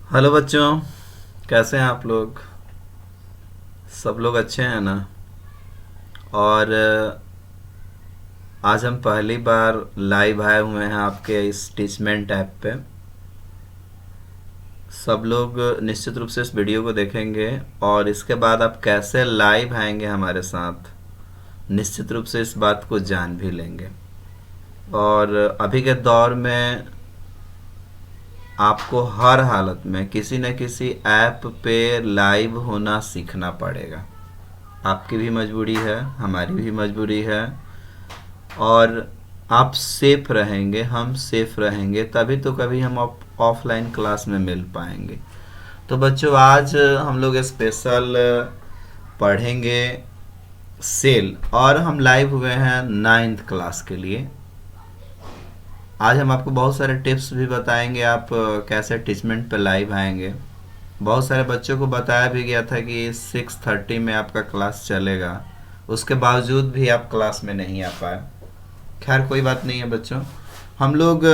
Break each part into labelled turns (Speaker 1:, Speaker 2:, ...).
Speaker 1: Hello बच्चों, कैसे हैं आप लोग? सब लोग अच्छे हैं ना? और आज हम पहली बार लाइव आए हुए हैं आपके इस टीचमेंट ऐप पे। सब लोग निश्चित रूप से इस वीडियो को देखेंगे और इसके बाद आप कैसे लाइव आएंगे हमारे साथ, निश्चित रूप से इस बात को जान भी लेंगे। और अभी के दौर में आपको हर हालत में किसी न किसी ऐप पे लाइव होना सीखना पड़ेगा। आपकी भी मजबूरी है, हमारी भी मजबूरी है। और आप सेफ रहेंगे, हम सेफ रहेंगे, तभी तो कभी हम ऑफलाइन क्लास में मिल पाएंगे। तो बच्चों, आज हम लोग स्पेशल पढ़ेंगे सेल, और हम लाइव हुए हैं 9th क्लास के लिए। आज हम आपको बहुत सारे टिप्स भी बताएंगे, आप कैसे टीचमेंट पे लाइव आएंगे। बहुत सारे बच्चों को बताया भी गया था कि 6:30 में आपका क्लास चलेगा, उसके बावजूद भी आप क्लास में नहीं आ पाए। खैर, कोई बात नहीं है बच्चों, हम लोग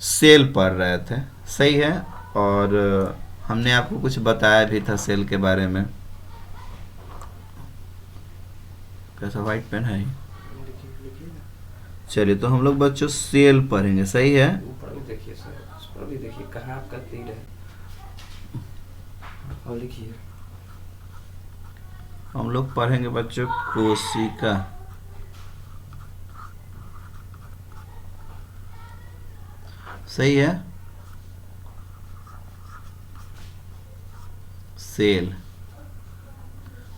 Speaker 1: सेल पढ़ रहे थे, सही है। और हमने आपको कुछ बताया भी था सेल के बारे में। कैसा वाइट पेन है ये?
Speaker 2: लिखिए लिखिए ना।
Speaker 1: चलिए, तो हम लोग बच्चों सेल पढ़ेंगे, सही है।
Speaker 2: ऊपर भी देखिए सर, उस पर भी देखिए कहाँ आपका तीर है। और लिखिए।
Speaker 1: हम लोग पढ़ेंगे बच्चों कोशिका। सही है। सेल।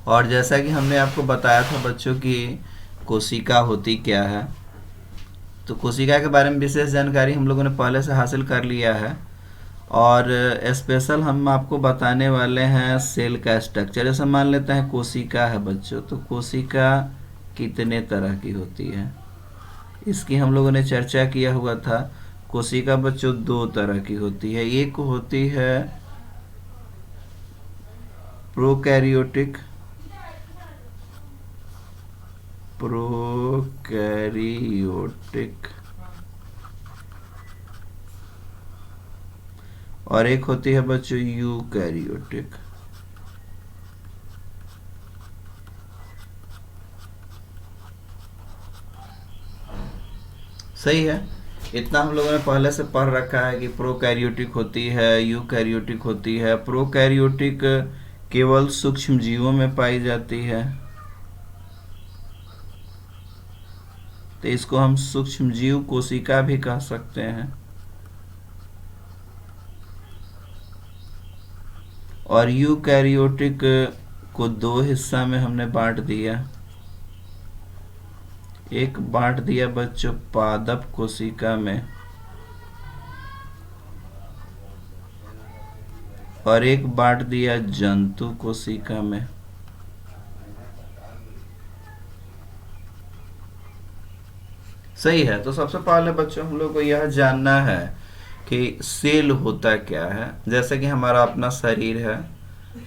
Speaker 1: और जैसा कि हमने आपको बताया था बच्चों की कोशिका होती क्या है, तो कोशिका के बारे में विशेष जानकारी हम लोगों ने पहले से हासिल कर लिया है। और स्पेशल हम आपको बताने वाले हैं सेल का स्ट्रक्चर। जैसे मान लेते हैं कोशिका है बच्चों, तो कोशिका कितने तरह की होती है, इसकी हम लोगों ने चर्चा किया हुआ था। कोशिका बच्चों दो तरह की होती है। एक होती है प्रोकैरियोटिक, प्रोकैरियोटिक, और एक होती है बच्चों यूकैरियोटिक। सही है। इतना हम लोगों ने पहले से पढ़ रखा है कि प्रोकैरियोटिक होती है, यूकैरियोटिक होती है। प्रोकैरियोटिक केवल सूक्ष्म जीवों में पाई जाती है, तो इसको हम सूक्ष्म जीव कोशिका भी कह सकते हैं। और यूकैरियोटिक को दो हिस्सा में हमने बांट दिया। एक बांट दिया बच्चों पादप कोशिका में, और एक बांट दिया जंतु कोशिका में। सही है। तो सबसे पहले बच्चों हम लोग को यह जानना है कि सेल होता क्या है। जैसे कि हमारा अपना शरीर है,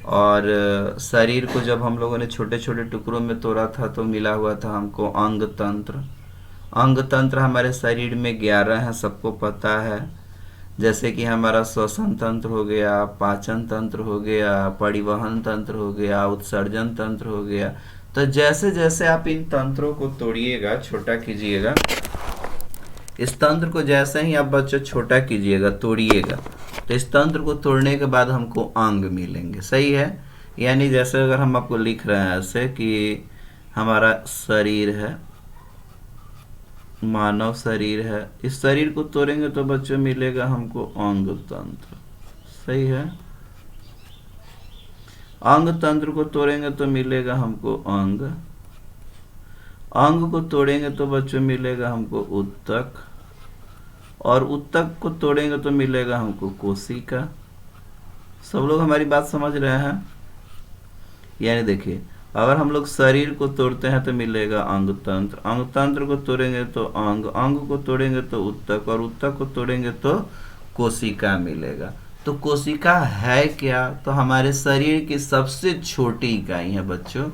Speaker 1: और शरीर को जब हम लोगों ने छोटे छोटे टुकड़ों में तोड़ा था तो मिला हुआ था हमको अंग तंत्र। अंग तंत्र हमारे शरीर में 11 है, सबको पता है। जैसे कि हमारा श्वसन तंत्र हो गया, पाचन तंत्र हो गया, परिवहन तंत्र हो गया, उत्सर्जन तंत्र हो गया। तो जैसे जैसे आप इन तंत्रों को तोड़िएगा, छोटा कीजिएगा, इस तंत्र को जैसे ही आप बच्चों छोटा कीजिएगा, तोड़िएगा, तो इस तंत्र को तोड़ने के बाद हमको अंग मिलेंगे। सही है। यानी जैसे अगर हम आपको लिख रहे हैं ऐसे कि हमारा शरीर है, मानव शरीर है, इस शरीर को तोड़ेंगे तो बच्चों मिलेगा हमको अंग तंत्र। सही है। अंग तंत्र को तोड़ेंगे तो मिलेगा हमको अंग। अंग को तोड़ेंगे तो बच्चों मिलेगा हमको उत्तक, और उत्तक को तोड़ेंगे तो मिलेगा हमको कोशिका। सब लोग हमारी बात समझ रहे हैं? यानी देखिए, अगर हम लोग शरीर को तोड़ते हैं तो मिलेगा अंग तंत्र, अंग तंत्र को तोड़ेंगे तो अंग, अंग को तोड़ेंगे तो उत्तक, और उत्तक को तोड़ेंगे तो कोशिका मिलेगा। तो कोशिका है क्या? तो हमारे शरीर की सबसे छोटी इकाई है बच्चों।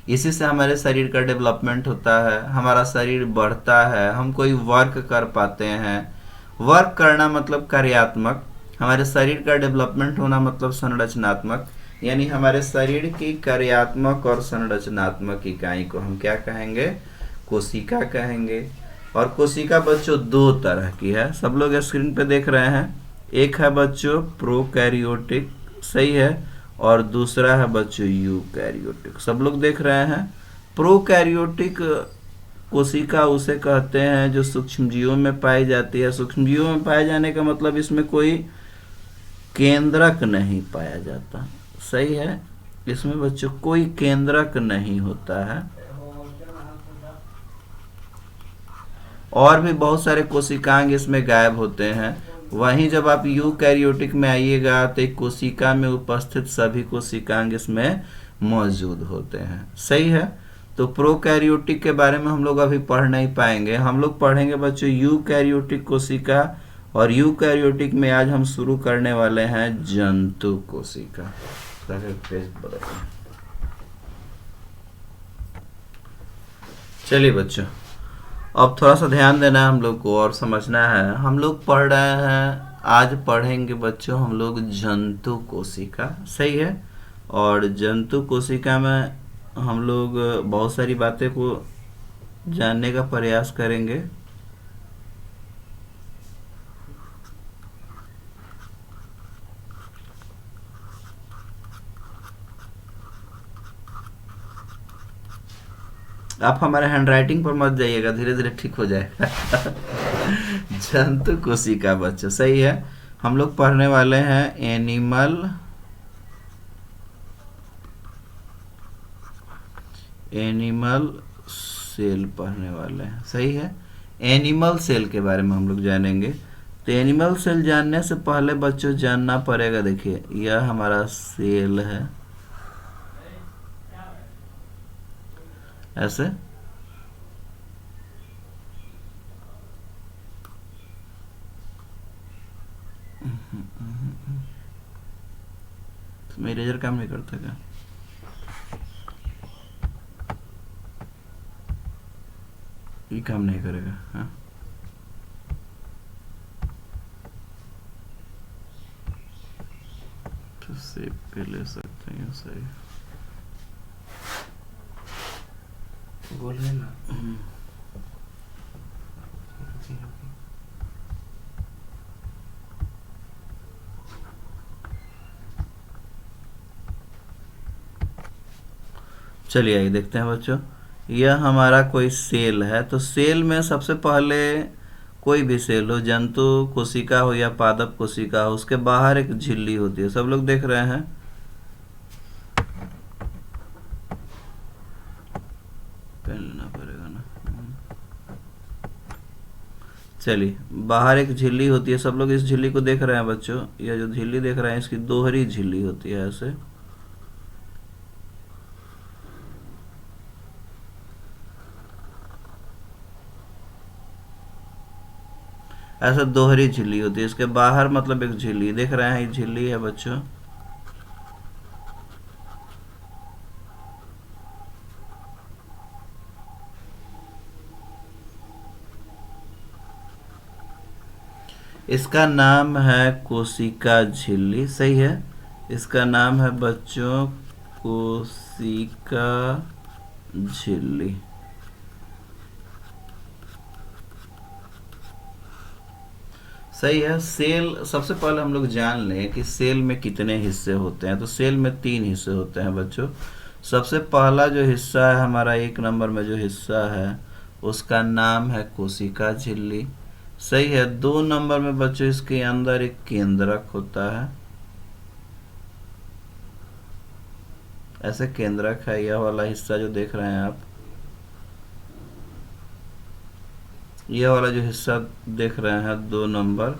Speaker 1: इसी से हमारे शरीर का डेवलपमेंट होता है, हमारा शरीर बढ़ता है, हम कोई वर्क कर पाते हैं। वर्क करना मतलब कार्यात्मक। हमारे शरीर का डेवलपमेंट होना मतलब संरचनात्मक, यानी हमारे शरीर की कार्यात्मक और संरचनात्मक इकाई को हम क्या कहेंगे? कोशिका कहेंगे। और कोशिका बच्चों दो तरह की है, सब लोग स्क्रीन पे देख रहे हैं। एक है बच्चों प्रोकैरियोटिक, सही है, और दूसरा है बच्चों यूकैरियोटिक। सब लोग देख रहे हैं। प्रोकैरियोटिक कोशिका उसे कहते हैं जो सूक्ष्मजीवों में पाई जाती है। सूक्ष्मजीवों में पाए जाने का मतलब इसमें कोई केंद्रक नहीं पाया जाता, सही है, इसमें बच्चों कोई केंद्रक नहीं होता है। और भी बहुत सारे कोशिकांग इसमें गायब होते हैं। वहीं जब आप यूकैरियोटिक में आइएगा तो एक कोशिका में उपस्थित सभी कोशिकांग इसमें मौजूद होते हैं, सही है। तो प्रोकैरियोटिक के बारे में हम लोग अभी पढ़ नहीं पाएंगे, हम लोग पढ़ेंगे बच्चों यूकैरियोटिक कोशिका। और यूकैरियोटिक में आज हम शुरू करने वाले हैं जंतु कोशिका। चलिए बच्चों, अब थोड़ा सा ध्यान देना है हम लोग को और समझना है। हम लोग पढ़ रहे हैं, आज पढ़ेंगे बच्चों हम लोग जंतु कोशिका, सही है। और जंतु कोशिका में हम लोग बहुत सारी बातें को जानने का प्रयास करेंगे। आप हमारे हैंडराइटिंग पर मत जाइएगा, धीरे धीरे ठीक हो जाएगा। जंतु कोशिका बच्चों, सही है। हम लोग पढ़ने वाले हैं एनिमल सेल पढ़ने वाले हैं, सही है। एनिमल सेल के बारे में हम लोग जानेंगे। तो एनिमल सेल जानने से पहले बच्चों जानना पड़ेगा, देखिए यह हमारा सेल है, ऐसे तो मेरा इरेजर काम नहीं करता क्या? ये काम नहीं करेगा, हाँ। तो सेव के ले सकते हैं, सही
Speaker 2: बोले ना।
Speaker 1: चलिए आइए देखते हैं बच्चों, यह हमारा कोई सेल है। तो सेल में सबसे पहले कोई भी सेल हो, जंतु कोशिका हो या पादप कोशिका हो, उसके बाहर एक झिल्ली होती है, सब लोग देख रहे हैं। पेन लेना पड़ेगा ना। चलिए, बाहर एक झिल्ली होती है, सब लोग इस झिल्ली को देख रहे हैं बच्चों। यह जो झिल्ली देख रहे हैं इसकी दोहरी झिल्ली होती है, ऐसे ऐसा दोहरी झिल्ली होती है। इसके बाहर मतलब एक झिल्ली देख रहे हैं, एक झिल्ली है बच्चों। इसका नाम है कोशिका झिल्ली, सही है। इसका नाम है बच्चों कोशिका झिल्ली। सही है। सेल, सबसे पहले हम लोग जान लें कि सेल में कितने हिस्से होते हैं। तो सेल में 3 हिस्से होते हैं बच्चों। सबसे पहला जो हिस्सा है हमारा, 1 नंबर में जो हिस्सा है उसका नाम है कोशिका झिल्ली, सही है। 2 नंबर में बच्चों इसके अंदर एक केंद्रक होता है, ऐसे केंद्रक है, यह वाला हिस्सा जो देख रहे हैं आप, यह वाला जो हिस्सा देख रहे हैं 2 नंबर,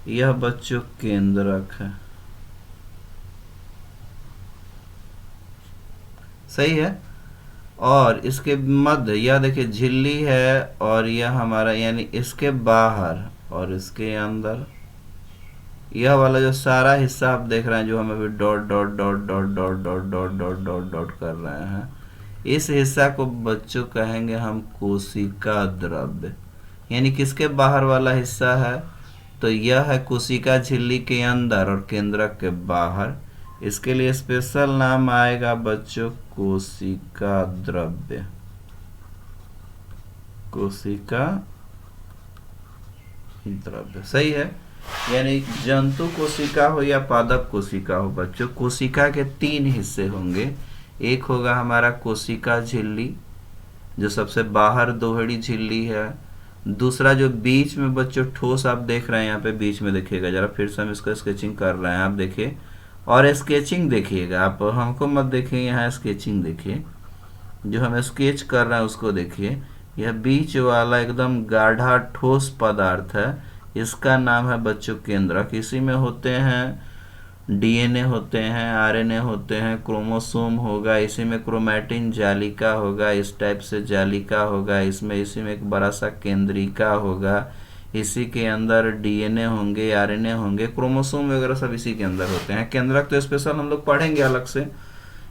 Speaker 1: यह बच्चों केंद्रक है, सही है। और इसके मध्य यह देखिए झिल्ली है, और यह हमारा यानी इसके बाहर और इसके अंदर यह वाला जो सारा हिस्सा आप देख रहे हैं, जो हम अभी dot dot dot dot dot dot dot dot dot dot कर रहे हैं, इस हिस्सा को बच्चों कहेंगे हम कोशिका द्रव्य। यानी किसके बाहर वाला हिस्सा है? तो यह है कोशिका झिल्ली के अंदर और केंद्रक के बाहर। इसके लिए स्पेशल नाम आएगा बच्चों कोशिका द्रव्य। कोशिका द्रव्य सही है। यानी जंतु कोशिका हो या पादप कोशिका हो बच्चों, कोशिका के 3 हिस्से होंगे। एक होगा हमारा कोशिका झिल्ली जो सबसे बाहर दोहरी झिल्ली है। दूसरा जो बीच में बच्चों ठोस आप देख रहे हैं, यहाँ पे बीच में देखिएगा जरा, फिर से हम इसका स्केचिंग कर रहे हैं, आप देखिए और स्केचिंग देखिएगा, आप हमको मत देखिए, यहाँ स्केचिंग देखिए, जो हम स्केच कर रहे हैं उसको देखिए। यह बीच वाला एकदम गाढ़ा ठोस पदार्थ है, इसका नाम है बच्चों केंद्रक। इसी में होते हैं डीएनए होते हैं, आरएनए होते हैं, क्रोमोसोम होगा, इसी में क्रोमैटिन जालिका होगा, इस टाइप से जालिका होगा, इसी में एक बड़ा सा केंद्रिका होगा, इसी के अंदर डीएनए होंगे, आरएनए होंगे, क्रोमोसोम वगैरह सब इसी के अंदर होते हैं। केंद्रक तो स्पेशल हम लोग पढ़ेंगे अलग से।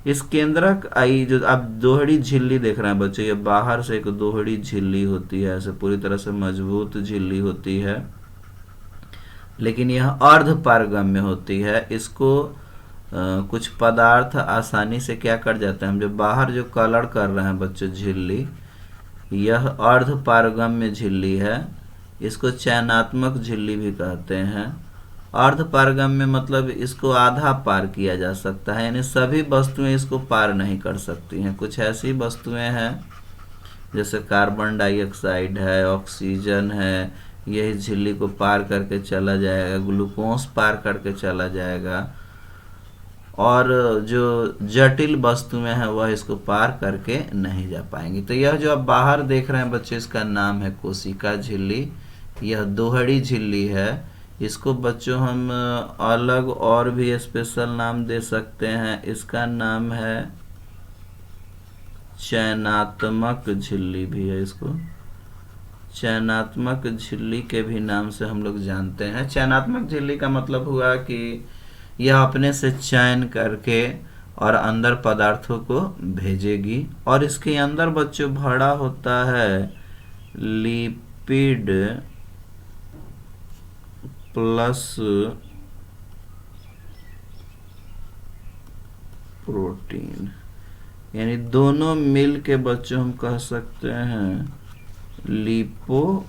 Speaker 1: इस केंद्रक आई जो आप दोहरी झिल्ली देख रहे हैं बच्चों, ये बाहर से एक दोहरी झिल्ली होती है, ऐसे पूरी तरह से मजबूत झिल्ली होती है, लेकिन यह अर्ध पारगम्य होती है। इसको कुछ पदार्थ आसानी से क्या कर जाते हैं, हम जो बाहर जो कलर कर रहे हैं बच्चों झिल्ली, यह अर्ध पारगम्य झिल्ली है। इसको चयनात्मक झिल्ली भी कहते हैं। अर्ध पारगम्य मतलब इसको आधा पार किया जा सकता है, यानी सभी वस्तुएं इसको पार नहीं कर सकती हैं। कुछ ऐसी वस्तुएं हैं जैसे कार्बन डाइऑक्साइड है, ऑक्सीजन है, यही झिल्ली को पार करके चला जाएगा, ग्लूकोज पार करके चला जाएगा, और जो जटिल वस्तुएं हैं वह इसको पार करके नहीं जा पाएंगी। तो यह जो आप बाहर देख रहे हैं बच्चे, इसका नाम है कोशिका झिल्ली। यह दोहरी झिल्ली है। इसको बच्चों हम अलग और भी स्पेशल नाम दे सकते हैं। इसका नाम है चयनात्मक झिल्ली भी है, इसको चयनात्मक झिल्ली के भी नाम से हम लोग जानते हैं। चयनात्मक झिल्ली का मतलब हुआ कि यह अपने से चयन करके और अंदर पदार्थों को भेजेगी, और इसके अंदर बच्चों भरा होता है लिपिड प्लस प्रोटीन, यानी दोनों मिल के बच्चों हम कह सकते हैं लिपोप्रोटीन।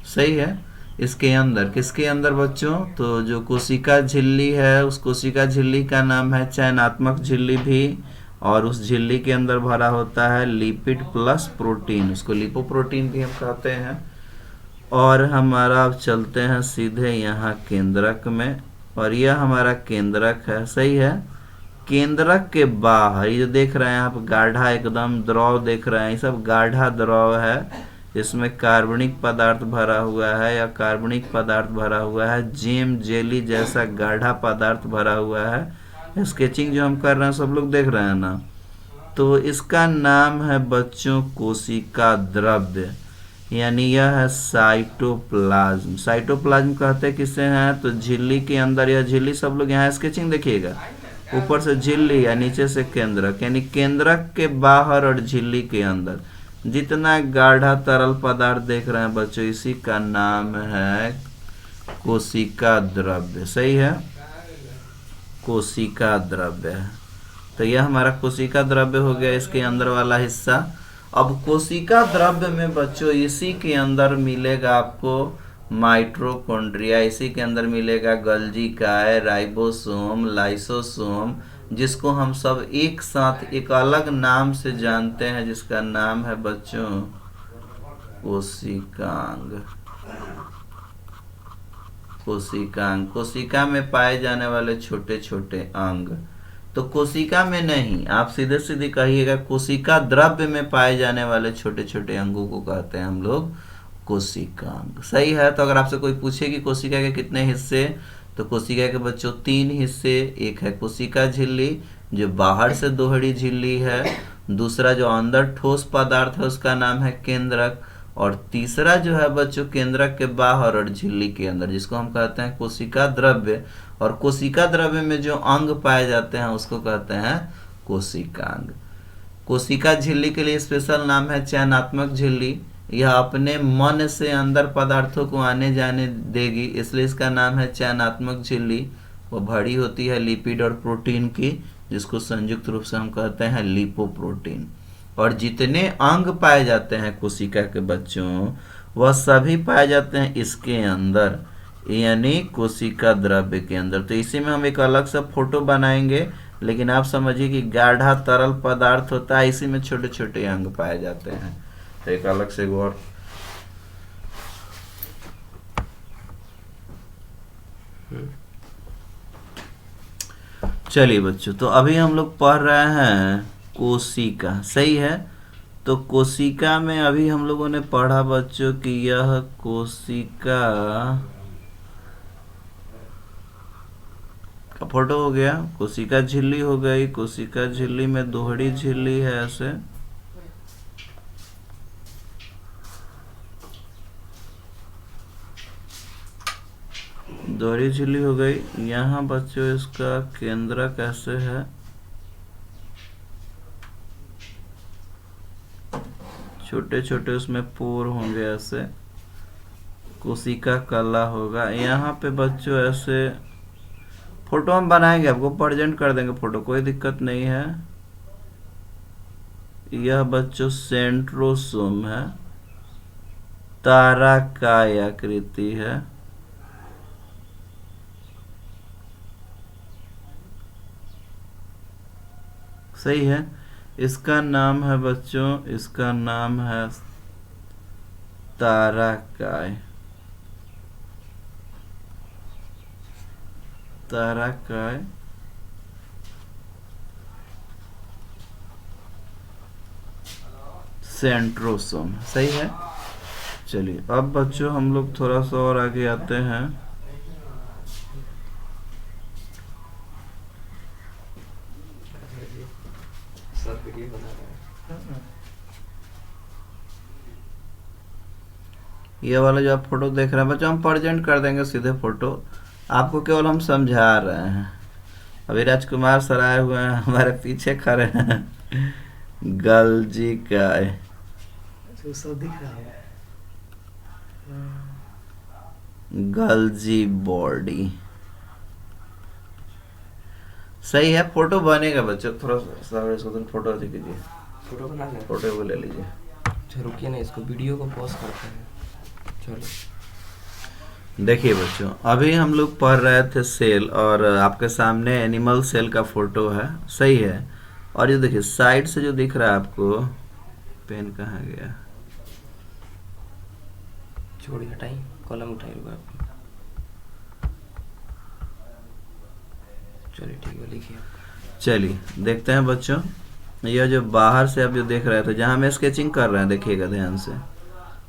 Speaker 1: सही है। इसके अंदर, किसके अंदर बच्चों, तो जो कोशिका झिल्ली है उस कोशिका झिल्ली का नाम है चयनात्मक झिल्ली भी, और उस झिल्ली के अंदर भरा होता है लिपिड प्लस प्रोटीन, उसको लिपोप्रोटीन भी हम कहते हैं। और हमारा अब चलते हैं सीधे यहाँ केंद्रक में, और यह हमारा केंद्रक है। सही है। केंद्रक के बाहर ये जो देख रहे हैं आप गाढ़ा एकदम द्रव देख रहे हैं, ये सब गाढ़ा द्रव है। इसमें कार्बनिक पदार्थ भरा हुआ है या कार्बनिक पदार्थ भरा हुआ है, जेम जेली जैसा गाढ़ा पदार्थ भरा हुआ है। स्केचिंग जो हम कर रहे हैं सब लोग देख रहे हैं ना, तो इसका नाम है बच्चों कोशिका द्रव्य, यानी यह है साइटोप्लाज्म। साइटोप्लाज्म कहते किसे हैं, तो झिल्ली के अंदर, यह झिल्ली सब लोग यहाँ स्केचिंग देखिएगा, ऊपर से झिल्ली या नीचे से केंद्रक, यानी केंद्रक के बाहर और झिल्ली के अंदर जितना गाढ़ा तरल पदार्थ देख रहे हैं बच्चों, इसी का नाम है कोशिका द्रव्य। सही है, कोशिका द्रव्य। तो यह हमारा कोशिका द्रव्य हो गया, इसके अंदर वाला हिस्सा। अब कोशिका द्रव्य में बच्चों इसी के अंदर मिलेगा आपको माइटोकॉन्ड्रिया, इसी के अंदर मिलेगा गोल्गी काय, राइबोसोम, लाइसोसोम, जिसको हम सब एक साथ एक अलग नाम से जानते हैं, जिसका नाम है बच्चों कोशिकांग। कोशिकांग, कोशिका में पाए जाने वाले छोटे छोटे अंग। तो कोशिका में नहीं, आप सीधे सीधे कहिएगा कोशिका द्रव्य में पाए जाने वाले छोटे छोटे अंगों को कहते हैं हम लोग कोशिकांग। सही है। तो अगर आपसे कोई पूछे कि कोशिका के कितने हिस्से, तो कोशिका के बच्चों 3 हिस्से। एक है कोशिका झिल्ली जो बाहर से दोहरी झिल्ली है, दूसरा जो अंदर ठोस पदार्थ है उसका नाम है केंद्रक, और तीसरा जो है बच्चों केंद्रक के बाहर और झिल्ली के अंदर, जिसको हम कहते हैं कोशिका द्रव्य। और कोशिका द्रव्य में जो अंग पाए जाते हैं उसको कहते हैं कोशिकांग। कोशिका झिल्ली के लिए स्पेशल नाम है चयनात्मक झिल्ली, यह अपने मन से अंदर पदार्थों को आने जाने देगी, इसलिए इसका नाम है चयनात्मक झिल्ली। वो भरी होती है लिपिड और प्रोटीन की, जिसको संयुक्त रूप से हम कहते हैं लिपोप्रोटीन। और जितने अंग पाए जाते हैं कोशिका के बच्चों, वह सभी पाए जाते हैं इसके अंदर, यानी कोशिका द्रव्य के अंदर। तो इसी में हम एक अलग सा फोटो बनाएंगे, लेकिन आप समझिए कि गाढ़ा तरल पदार्थ होता है, इसी में छोटे छोटे अंग पाए जाते हैं। तो एक अलग से और चलिए बच्चों, तो अभी हम लोग पढ़ रहे हैं कोशिका, सही है। तो कोशिका में अभी हम लोगों ने पढ़ा बच्चों कि यह कोशिका का फोटो हो गया, कोशिका झिल्ली हो गई। कोशिका झिल्ली में दोहरी झिल्ली है ऐसे, दोहरी झिल्ली हो गई। यहाँ बच्चों इसका केंद्रक ऐसे है, छोटे छोटे उसमें पोर होंगे ऐसे, कोशिका कला होगा। यहाँ पे बच्चों ऐसे फोटो हम बनाएंगे, आपको प्रेजेंट कर देंगे फोटो, कोई दिक्कत नहीं है। यह बच्चों सेंट्रोसोम है, ताराकार आकृति है। सही है। इसका नाम है बच्चों, इसका नाम है ताराकार, ताराकार सेंट्रोसोम, सही है। चलिए अब बच्चों हम लोग थोड़ा सा और आगे आते हैं।
Speaker 2: सब वीडियो बना रहे हैं।
Speaker 1: ये वाला जो आप फोटो देख रहे हैं बच्चों, हम प्रेजेंट कर देंगे सीधे फोटो, आपको केवल हम समझा रहे हैं। अभी राजकुमार सर आए हुए हैं हमारे पीछे खड़े हैं। गल्जी का
Speaker 2: सब दिख रहा है।
Speaker 1: गल्जी बॉडी, सही है। फोटो बनेगा बच्चों, थोड़ा सा इसको फोटो कीजिए,
Speaker 2: फोटो बना ले,
Speaker 1: फोटो को ले लीजिए।
Speaker 2: अच्छा रुकिए ना, इसको वीडियो को पॉज करते हैं। चलो
Speaker 1: देखिए बच्चों, अभी हम लोग पढ़ रहे थे सेल, और आपके सामने एनिमल सेल का फोटो है, सही है। और ये देखिए साइड से जो दिख रहा है आपको, पेन कहाँ गया,
Speaker 2: छोड़ी हटाई, कॉलम उठाई होगा। चलिए ठीक है, लिखिए।
Speaker 1: चलिए देखते हैं बच्चों, यह जो बाहर से आप जो देख रहे थे, जहाँ हम स्केचिंग कर रहे हैं, देखिएगा ध्यान से,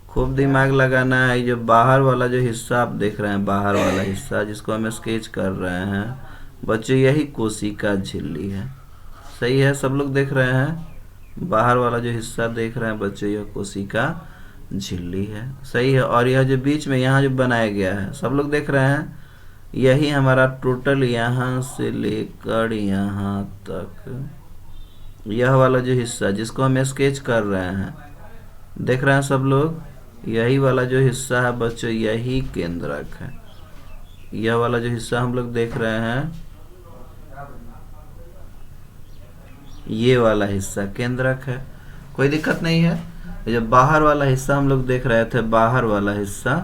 Speaker 1: खूब दिमाग लगाना है। ये जो बाहर वाला जो हिस्सा आप देख रहे हैं, बाहर वाला हिस्सा जिसको हम स्केच कर रहे हैं बच्चों, यही कोशिका झिल्ली है, सही है। सब लोग देख रहे हैं, बाहर वाला जो हिस्सा देख रहे हैं बच्चों, यह कोशिका झिल्ली है, सही है। और यह जो बीच में यहाँ जो बनाया गया है, सब लोग देख रहे हैं, यही हमारा टोटल यहाँ से लेकर यहाँ तक, यह वाला जो हिस्सा जिसको हम स्केच कर रहे हैं, देख रहे हैं सब लोग, यही वाला जो हिस्सा है बच्चों, यही केंद्रक है। यह वाला जो हिस्सा हम लोग देख रहे हैं, ये वाला हिस्सा केंद्रक है, कोई दिक्कत नहीं है। जो बाहर वाला हिस्सा हम लोग देख रहे थे, बाहर वाला हिस्सा,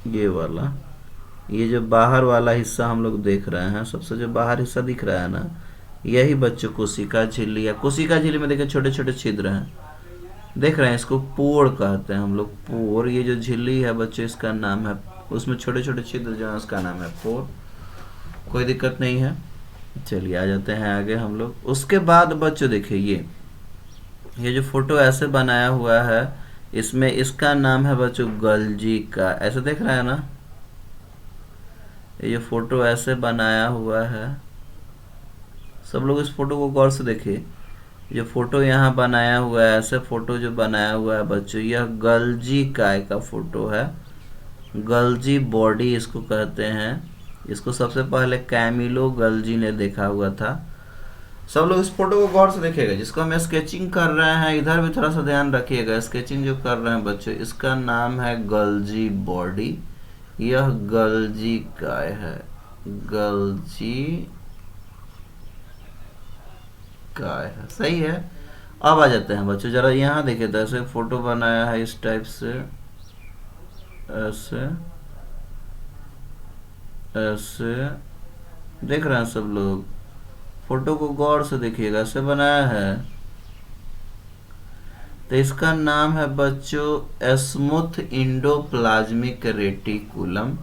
Speaker 1: ये वाला, ये जो बाहर वाला हिस्सा हम लोग देख रहे हैं, सबसे जो बाहर हिस्सा दिख रहा है ना, यही बच्चों कोशिका झिल्ली है। कोशिका झिल्ली में देखिए छोटे छोटे छिद्र हैं, देख रहे हैं, इसको पोर कहते हैं हम लोग, पोर। ये जो झिल्ली है बच्चों, इसका नाम है, उसमें छोटे छोटे छिद्र जो है उसका नाम है पोर, कोई दिक्कत नहीं है। चलिए आ जाते हैं आगे हम लोग। उसके बाद बच्चों देखिए, ये जो फोटो ऐसे बनाया हुआ है, इसमें इसका नाम है बच्चों गल्जी का, ऐसे देख रहे हैं ना, ये फोटो ऐसे बनाया हुआ है। सब लोग इस फोटो को गौर से देखिए, जो फोटो यहाँ बनाया हुआ है, ऐसे फोटो जो बनाया हुआ है बच्चों, यह गल्जी काय का फोटो है। गल्जी बॉडी इसको कहते हैं। इसको सबसे पहले कैमिलो गल्जी ने देखा हुआ था। सब लोग इस फोटो को गौर से देखिएगा। जिसको हम स्केचिंग कर रहे हैं इधर भी थोड़ा सा ध्यान रखिएगा। स्केचिंग जो कर रहे हैं बच्चों, इसका नाम है गल्जी बॉडी। यह गल्जी काय है, गल्जी काय है, सही है। अब आ जाते हैं बच्चों, जरा यहाँ देखिए, तो ऐसे फोटो बनाया है इस टाइप से, ऐसे ऐसे देख रहे हैं सब लोग, फोटो को गौर से देखिएगा, ऐसे बनाया है। तो इसका नाम है बच्चों स्मूथ इंडोप्लाज्मिक रेटिकुलम।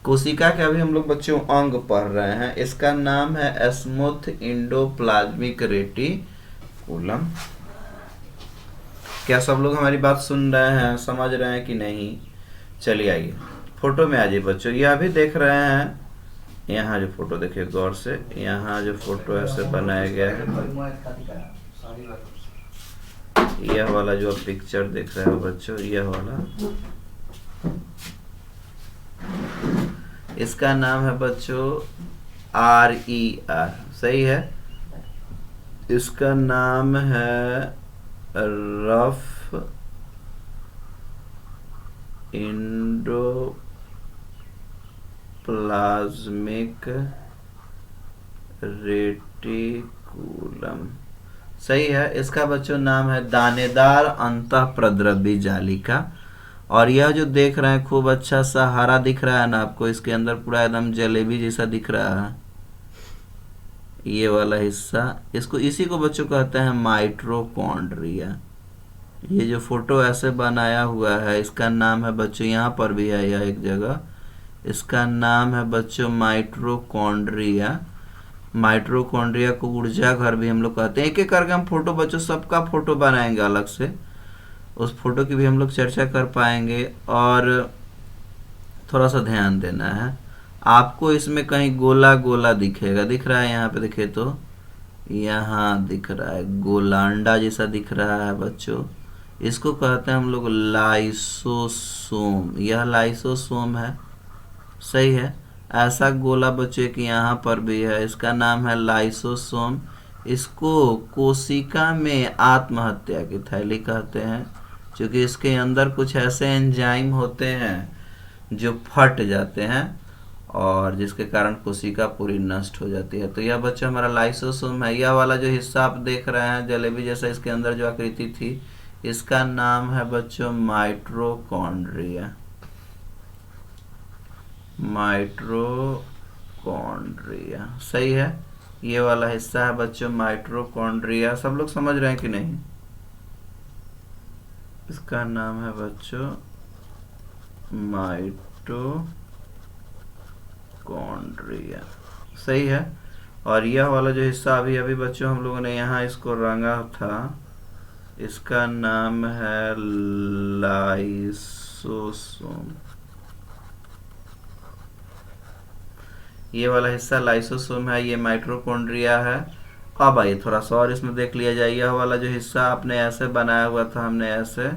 Speaker 1: कोशिका के अभी हम लोग बच्चों अंग पढ़ रहे हैं, इसका नाम है स्मूथ इंडोप्लाज्मिक रेटिकुलम। क्या सब लोग हमारी बात सुन रहे हैं, समझ रहे हैं कि नहीं? चलिए आइए फोटो में आ जाइए बच्चों। यह अभी देख रहे हैं, यहाँ जो फोटो देखिए गौर से, यहाँ जो फोटो ऐसे बनाया गया है, यह वाला जो आप पिक्चर देख रहे हो बच्चों, यह वाला, इसका नाम है बच्चों RER, सही है। इसका नाम है रफ इंडोप्लाज्मिक रेटिकुलम, सही है। इसका बच्चों नाम है दानेदार अंतःप्रद्रवी जालिका। और यह जो देख रहे हैं खूब अच्छा सा हरा दिख रहा है ना आपको, इसके अंदर पूरा एकदम जलेबी जैसा दिख रहा है ये वाला हिस्सा, इसको इसी को बच्चों कहते हैं माइटोकॉन्ड्रिया। ये जो फोटो ऐसे बनाया हुआ है इसका नाम है बच्चों, यहाँ पर भी है यह एक जगह, इसका नाम है बच्चों माइटोकॉन्ड्रिया। माइटोकॉन्ड्रिया को ऊर्जा घर भी हम लोग कहते हैं। एक एक करके हम फोटो बच्चों सबका फोटो बनाएंगे अलग से, उस फोटो की भी हम लोग चर्चा कर पाएंगे। और थोड़ा सा ध्यान देना है, आपको इसमें कहीं गोला गोला दिखेगा, दिख रहा है यहाँ पे देखिए तो, यहाँ दिख रहा है गोला, अंडा जैसा दिख रहा है बच्चों, इसको कहते हैं हम लोग लाइसोसोम। यह लाइसोसोम है, सही है। ऐसा गोला बच्चों कि यहाँ पर भी है, इसका नाम है लाइसोसोम। इसको कोशिका में आत्महत्या की थैली कहते हैं, क्योंकि इसके अंदर कुछ ऐसे एंजाइम होते हैं जो फट जाते हैं और जिसके कारण कोशिका पूरी नष्ट हो जाती है। तो यह बच्चा हमारा लाइसोसोम है। यह वाला जो हिस्सा आप देख रहे हैं जलेबी जैसा, इसके अंदर जो आकृति थी, इसका नाम है बच्चों माइटोकॉन्ड्रिया। माइटोकॉन्ड्रिया, सही है। ये वाला हिस्सा है बच्चों माइटोकॉन्ड्रिया। सब लोग समझ रहे हैं कि नहीं? इसका नाम है बच्चों माइटोकॉन्ड्रिया, सही है। और यह वाला जो हिस्सा अभी अभी बच्चों हम लोगों ने यहाँ इसको रंगा था, इसका नाम है लाइसोसोम। ये वाला हिस्सा लाइसोसोम है, ये माइटोकॉन्ड्रिया है। अब आइए थोड़ा सा और इसमें देख लिया जाए। यह वाला जो हिस्सा आपने ऐसे बनाया हुआ था, हमने ऐसे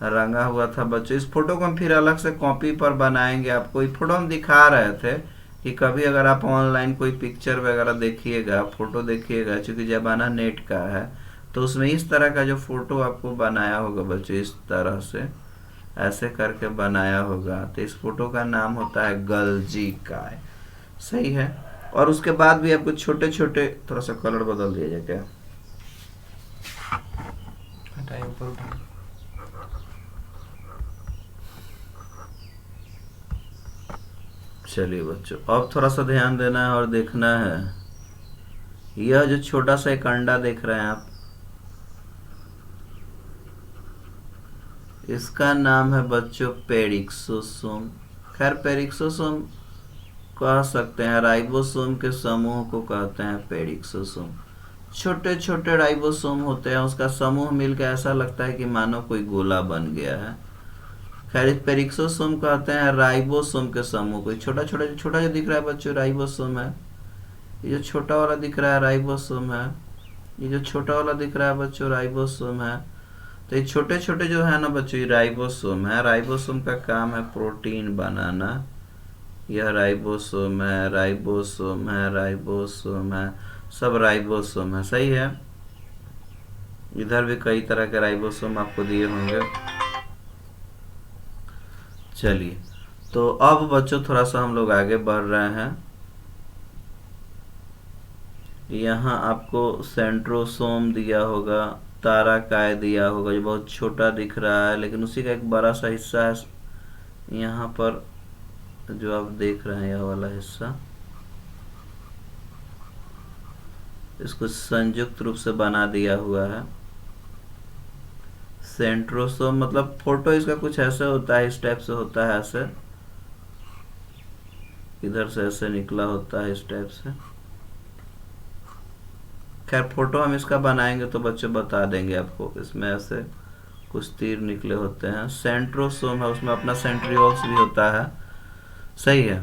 Speaker 1: रंगा हुआ था बच्चों, इस फोटो को हम फिर अलग से कॉपी पर बनाएंगे। आपको ये फोटो हम दिखा रहे थे कि कभी अगर आप ऑनलाइन कोई पिक्चर वगैरह देखिएगा, फोटो देखिएगा, चूंकि जमाना नेट का है, तो उसमें इस तरह का जो फोटो आपको बनाया होगा बच्चों, इस तरह से ऐसे करके बनाया होगा, तो इस फोटो का नाम होता है गल्जी काय, सही है। और उसके बाद भी आपको छोटे छोटे, थोड़ा सा कलर बदल दिया जाए क्या,
Speaker 2: हटाइए ऊपर उठाइए।
Speaker 1: चलिए बच्चों अब थोड़ा सा ध्यान देना है और देखना है। यह जो छोटा सा एक अंडा देख रहे हैं आप, इसका नाम है बच्चों पेरिक्सोसोम। खैर पेरिक्सोसोम कह सकते हैं, राइबोसोम के समूह को कहते हैं पेरिक्सोसोम। छोटे छोटे राइबोसोम होते हैं, उसका समूह मिलकर ऐसा लगता है कि मानो कोई गोला बन गया है। खैर पेरिक्सोसोम कहते हैं राइबोसोम के समूह को। छोटा छोटा जो दिख रहा है बच्चों राइबोसोम है, ये जो छोटा वाला दिख रहा है राइबोसोम है, ये जो छोटा वाला दिख रहा है बच्चों राइबोसोम है। तो ये छोटे छोटे जो है ना बच्चों, ये राइबोसोम है। राइबोसोम का काम है प्रोटीन बनाना। यह राइबोसोम है, राइबोसोम है, राइबोसोम है। सब राइबोसोम है। सही है। इधर भी कई तरह के राइबोसोम आपको दिए होंगे। चलिए, तो अब बच्चों थोड़ा सा हम लोग आगे बढ़ रहे हैं। यहाँ आपको सेंट्रोसोम दिया होगा, ताराकाय दिया होगा, जो बहुत छोटा दिख रहा है लेकिन उसी का एक बड़ा सा हिस्सा है यहाँ पर जो आप देख रहे हैं, यह वाला हिस्सा। इसको संयुक्त रूप से बना दिया हुआ है। सेंट्रोसोम मतलब फोटो इसका कुछ ऐसे होता है, इस टाइप से होता है, ऐसे इधर से ऐसे निकला होता है, इस टाइप से। खैर फोटो हम इसका बनाएंगे तो बच्चे बता देंगे आपको। इसमें ऐसे कुछ तीर निकले होते हैं। सेंट्रोसोम है, उसमें अपना सेंट्रियोल्स भी होता है। सही है।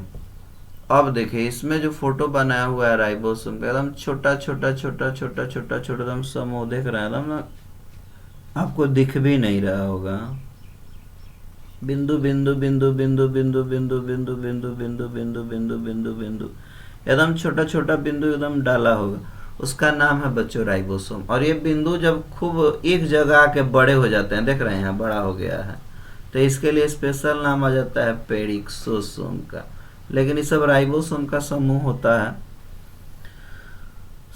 Speaker 1: अब देखिए इसमें जो फोटो बनाया हुआ है राइबोसोम का, एकदम छोटा छोटा छोटा छोटा छोटा छोटा एकदम समूह देख रहे हैं, एकदम ना आपको दिख भी नहीं रहा होगा। बिंदु बिंदु बिंदु बिंदु बिंदु बिंदु बिंदु बिंदु बिंदु बिंदु बिंदु बिंदु बिंदु एकदम छोटा छोटा बिंदु एकदम डाला होगा, उसका नाम है बच्चों राइबोसोम। और ये बिंदु जब खूब एक जगह आके बड़े हो जाते हैं, देख रहे हैं यहाँ बड़ा हो गया है, तो इसके लिए स्पेशल नाम आ जाता है पेरिक्सोसोम का। लेकिन ये सब राइबोसोम का समूह होता है।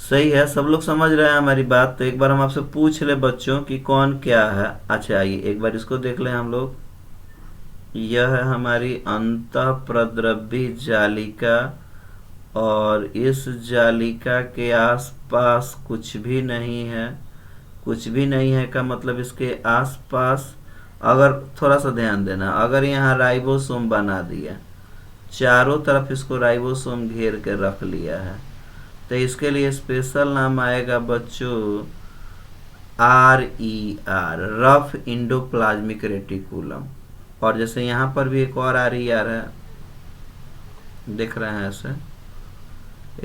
Speaker 1: सही है, सब लोग समझ रहे हैं हमारी बात। तो एक बार हम आपसे पूछ ले बच्चों कि कौन क्या है। अच्छा आइए एक बार इसको देख लें हम लोग। यह है हमारी अंतःप्रद्रव्य जालिका, और इस जालिका के आसपास कुछ भी नहीं है। कुछ भी नहीं है का मतलब इसके आसपास, अगर थोड़ा सा ध्यान देना, अगर यहाँ राइबोसोम बना दिया, चारों तरफ इसको राइबोसोम घेर के रख लिया है, तो इसके लिए स्पेशल नाम आएगा बच्चों RER, रफ इंडोप्लाज्मिक रेटिकुलम। और जैसे यहाँ पर भी एक और RER है, देख रहे हैं ऐसे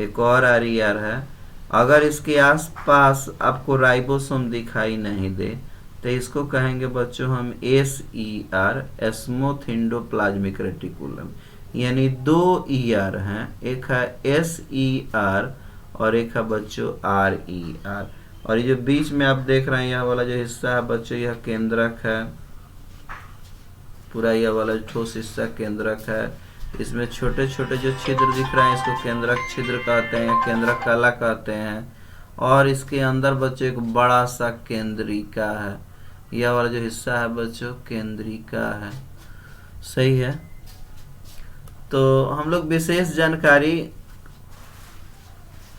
Speaker 1: एक और RER है। अगर इसके आसपास आपको राइबोसोम दिखाई नहीं दे तो इसको कहेंगे बच्चों हम SER, एस्मोथ इंडोप्लाज्मिक रेटिकुलम। यानी दो ER हैं, एक है SER और एक है बच्चों RER। और ये जो बीच में आप देख रहे हैं यह वाला जो हिस्सा है बच्चों, यह केंद्रक है। पूरा यह वाला ठोस हिस्सा केंद्रक है। इसमें छोटे छोटे जो छिद्र दिख रहे हैं इसको केंद्रक छिद्र कहते हैं, केंद्रक कला कहते हैं। और इसके अंदर बच्चों एक बड़ा सा केंद्रिका है। यह वाला जो हिस्सा है बच्चों केंद्रिका है। सही है। तो हम लोग विशेष जानकारी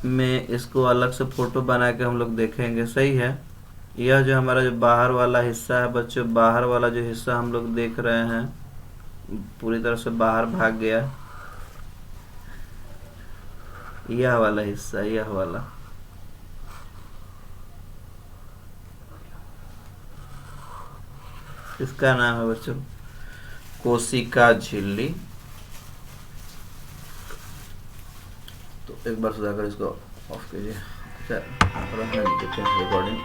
Speaker 1: में इसको अलग से फोटो बना के हम लोग देखेंगे। सही है। यह जो हमारा जो बाहर वाला हिस्सा है बच्चों, बाहर वाला जो हिस्सा हम लोग देख रहे हैं पूरी तरह से बाहर भाग गया, यह वाला हिस्सा, यह वाला इसका नाम है बच्चों कोशिका झिल्ली। तो एक बार सुधाकर इसको ऑफ कीजिए। अच्छा, रिकॉर्डिंग